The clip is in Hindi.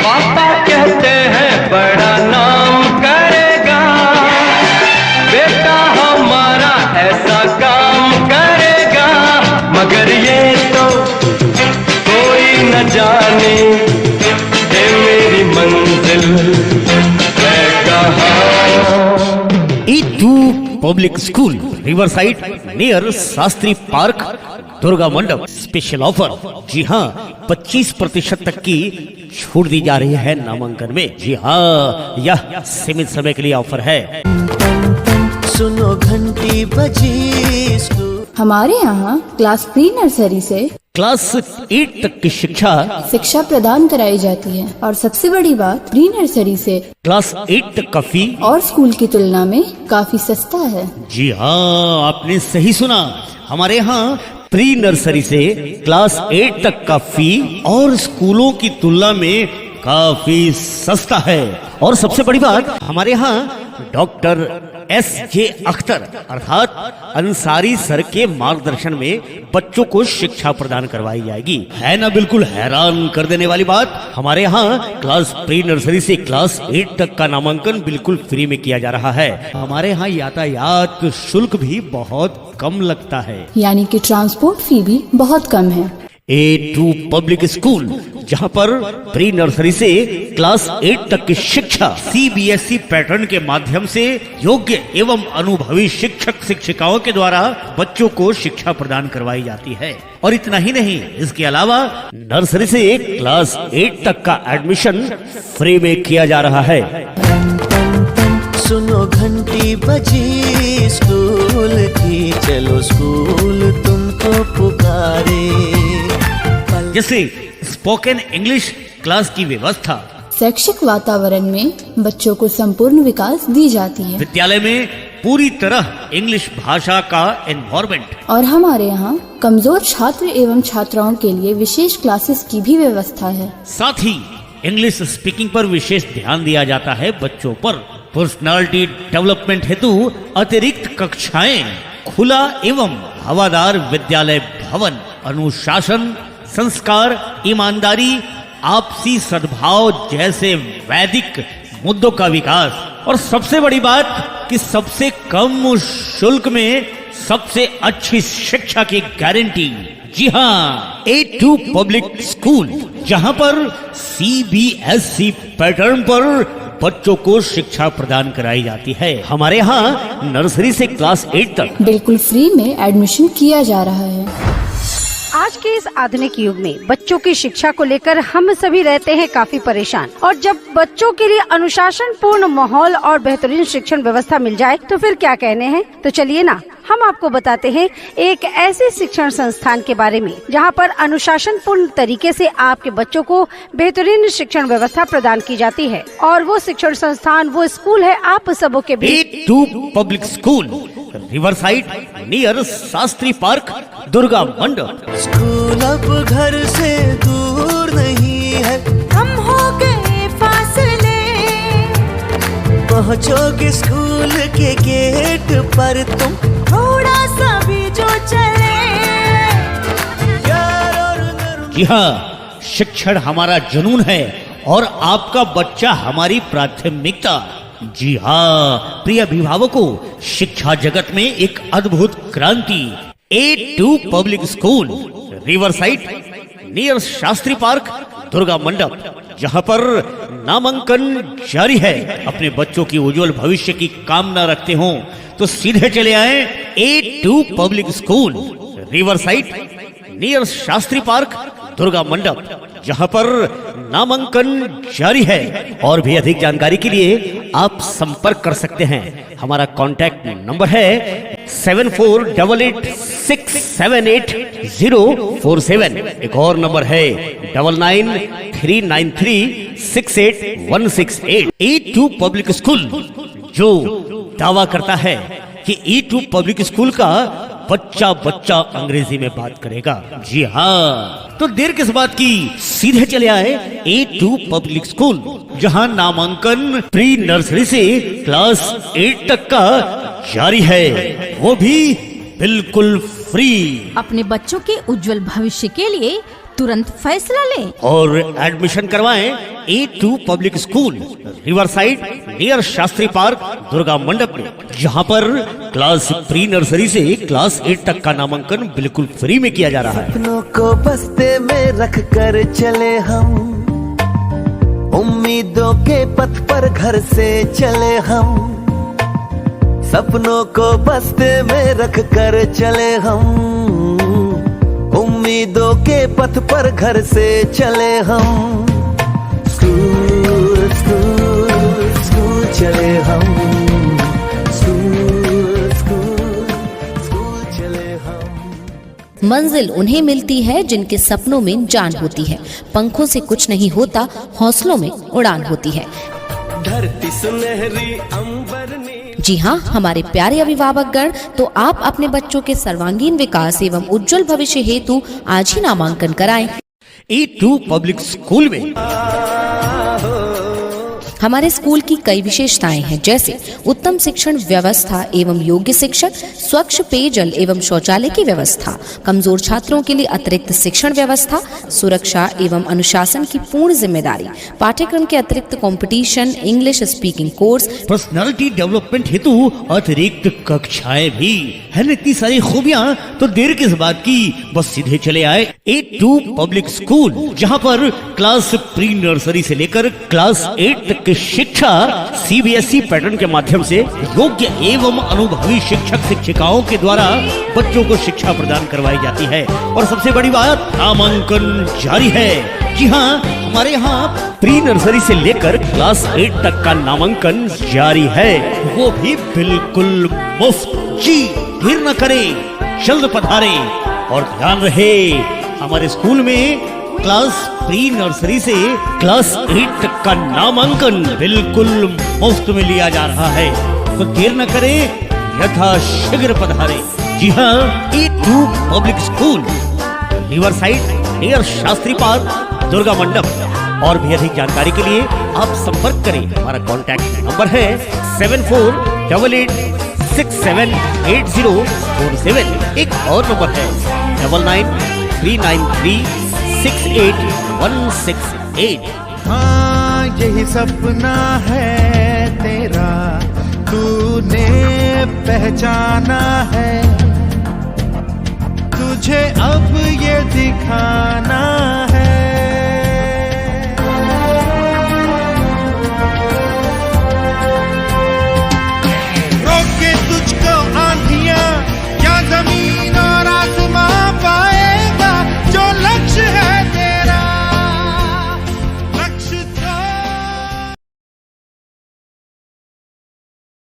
पापा कहते हैं बड़ा नाम करेगा, बेटा हमारा ऐसा काम करेगा, मगर ये तो कोई न जाने ये मेरी मंजिल है कहाँ। E2 public school river side near Shastri park Durga मंडप स्पेशल ऑफर। जी हाँ, 25% तक की छूट दी जा रही है नामांकन में। जी हाँ, यह सीमित समय के लिए ऑफर है। सुनो घंटी बजी। हमारे यहाँ क्लास प्री नर्सरी से क्लास 8 तक की शिक्षा प्रदान कराई जाती है और सबसे बड़ी बात, प्री नर्सरी से क्लास 8 तक का फी और स्कूल की तुलना में काफी सस्ता है। जी हाँ, आपने सही सुना। हमारे यहाँ प्री नर्सरी से क्लास 8 तक का फी और स्कूलों की तुलना में काफी सस्ता है। और सबसे बड़ी बात, हमारे यहाँ डॉक्टर S.J. अख्तर अर्थात अंसारी सर के मार्गदर्शन में बच्चों को शिक्षा प्रदान करवाई जाएगी। है ना बिल्कुल हैरान कर देने वाली बात। हमारे यहाँ क्लास प्री नर्सरी से क्लास 8 तक का नामांकन बिल्कुल फ्री में किया जा रहा है। हमारे यहाँ यातायात शुल्क भी बहुत कम लगता है, यानी कि ट्रांसपोर्ट फी भी बहुत कम है। E2 पब्लिक स्कूल, जहाँ पर प्री नर्सरी से क्लास 8 तक की शिक्षा CBSE पैटर्न के माध्यम से योग्य एवं अनुभवी शिक्षक शिक्षिकाओं के द्वारा बच्चों को शिक्षा प्रदान करवाई जाती है। और इतना ही नहीं, इसके अलावा नर्सरी से क्लास 8 तक का एडमिशन फ्री में किया जा रहा है। सुनो घंटी बजी स्कूल की, चलो स्कूल तुमको पुकारे। जैसे स्पोकन इंग्लिश क्लास की व्यवस्था, शैक्षिक वातावरण में बच्चों को संपूर्ण विकास दी जाती है। विद्यालय में पूरी तरह इंग्लिश भाषा का एनवायरनमेंट, और हमारे यहाँ कमजोर छात्र एवं छात्राओं के लिए विशेष क्लासेस की भी व्यवस्था है। साथ ही इंग्लिश स्पीकिंग पर विशेष ध्यान दिया जाता है बच्चों पर। पर्सनालिटी डेवलपमेंट हेतु अतिरिक्त कक्षाएं, खुला एवं हवादार विद्यालय भवन, अनुशासन, संस्कार, ईमानदारी, आपसी सद्भाव जैसे वैदिक मुद्दों का विकास, और सबसे बड़ी बात कि सबसे कम शुल्क में सबसे अच्छी शिक्षा की गारंटी। जी हाँ, E2 पब्लिक स्कूल, जहाँ पर CBSE पैटर्न पर बच्चों को शिक्षा प्रदान कराई जाती है। हमारे यहाँ नर्सरी से क्लास 8 तक बिल्कुल फ्री में एडमिशन किया जा रहा है। आज के इस आधुनिक युग में बच्चों की शिक्षा को लेकर हम सभी रहते हैं काफी परेशान, और जब बच्चों के लिए अनुशासन पूर्ण माहौल और बेहतरीन शिक्षण व्यवस्था मिल जाए तो फिर क्या कहने हैं। तो चलिए ना, हम आपको बताते हैं एक ऐसे शिक्षण संस्थान के बारे में जहां पर अनुशासन पूर्ण तरीके से आपके बच्चों को बेहतरीन शिक्षण व्यवस्था प्रदान की जाती है। और वो शिक्षण संस्थान, वो स्कूल है आप सबों के बीच E2 public school river side near Shastri park Durga मंडप। स्कूल अब घर से दूर नहीं है, कम हो गए फासले, पहुँचोगे स्कूल के गेट पर तुम, थोड़ा सा भी जो चले। जी हाँ, शिक्षण हमारा जुनून है और आपका बच्चा हमारी प्राथमिकता। जी हाँ, प्रिय अभिभावकों, शिक्षा जगत में एक अद्भुत क्रांति। E2 public school river side near Shastri park Durga मंडप, जहाँ पर नामांकन जारी है। अपने बच्चों की उज्जवल भविष्य की कामना रखते हो तो सीधे चले आए E2 public school river side near Shastri park Durga मंडप, जहाँ पर नामांकन जारी है। और भी अधिक जानकारी के लिए आप संपर्क कर सकते हैं। हमारा कॉन्टैक्ट नंबर है 7488678047। एक और नंबर है 9939368168। E2 पब्लिक स्कूल जो दावा करता है कि E2 पब्लिक स्कूल का बच्चा बच्चा अंग्रेजी में बात करेगा। जी हाँ, तो देर किस बात की, सीधे चले आए E2 पब्लिक स्कूल, जहाँ नामांकन प्री नर्सरी से क्लास 8 तक का जारी है, वो भी बिल्कुल फ्री। अपने बच्चों के उज्जवल भविष्य के लिए तुरंत फैसला लें और एडमिशन करवाएं A2 public school, river side near Shastri park, Durga मंडप में, जहां पर क्लास प्री नर्सरी से क्लास 8 तक का नामांकन बिल्कुल फ्री में किया जा रहा है। सपनों को बस्ते में रख कर चले हम, उम्मीदों के पथ पर घर से चले हम। सपनों को बस्ते में रख कर चले हम, उम्मीदों के पथ पर घर से चले हम। स्कूल स्कूल स्कूल चले हम, स्कूल स्कूल स्कूल चले हम। मंजिल उन्हें मिलती है जिनके सपनों में जान होती है। पंखों से कुछ नहीं होता, हौसलों में उड़ान होती है। धरती सुनहरी अंबर नीली। जी हाँ, हमारे प्यारे अभिभावकगण, तो आप अपने बच्चों के सर्वांगीण विकास एवं उज्जवल भविष्य हेतु आज ही नामांकन कराएं। A2 पब्लिक स्कूल में हमारे स्कूल की कई विशेषताएं हैं, जैसे उत्तम शिक्षण व्यवस्था एवं योग्य शिक्षक, स्वच्छ पेयजल एवं शौचालय की व्यवस्था, कमजोर छात्रों के लिए अतिरिक्त शिक्षण व्यवस्था, सुरक्षा एवं अनुशासन की पूर्ण जिम्मेदारी, पाठ्यक्रम के अतिरिक्त competition, English speaking course, personality development हेतु अतिरिक्त कक्षाएं भी है। इतनी सारी खूबियां, तो देर किस बात की, बस सीधे चले आए A2 पब्लिक स्कूल, जहां पर क्लास प्री नर्सरी से लेकर क्लास 8 तक की शिक्षा CBSE पैटर्न के माध्यम से योग्य एवं अनुभवी शिक्षक शिक्षिकाओं के द्वारा बच्चों को शिक्षा प्रदान करवाई जाती है। और सबसे बड़ी बात, नामांकन जारी है। जी हाँ, हमारे यहाँ प्री नर्सरी से लेकर क्लास 8 तक का नामांकन जारी है, वो भी बिल्कुल मुफ्त। जी, देर न करें, जल्द पधारें। और ध्यान रहे, हमारे स्कूल में क्लास प्री नर्सरी से क्लास 8 तक का नामांकन बिल्कुल मुफ्त में लिया जा रहा है, तो देर न करें, यथाशीघ्र पधारें। जी हाँ, A2 public school, river side near Shastri park, Durga मंडप। और भी अधिक जानकारी के लिए आप संपर्क करें। हमारा कॉन्टैक्ट नंबर है 7488 678047। एक और नंबर है 9939368168। हाँ, यही सपना है तेरा, तूने पहचाना है, तुझे अब ये दिखाना है।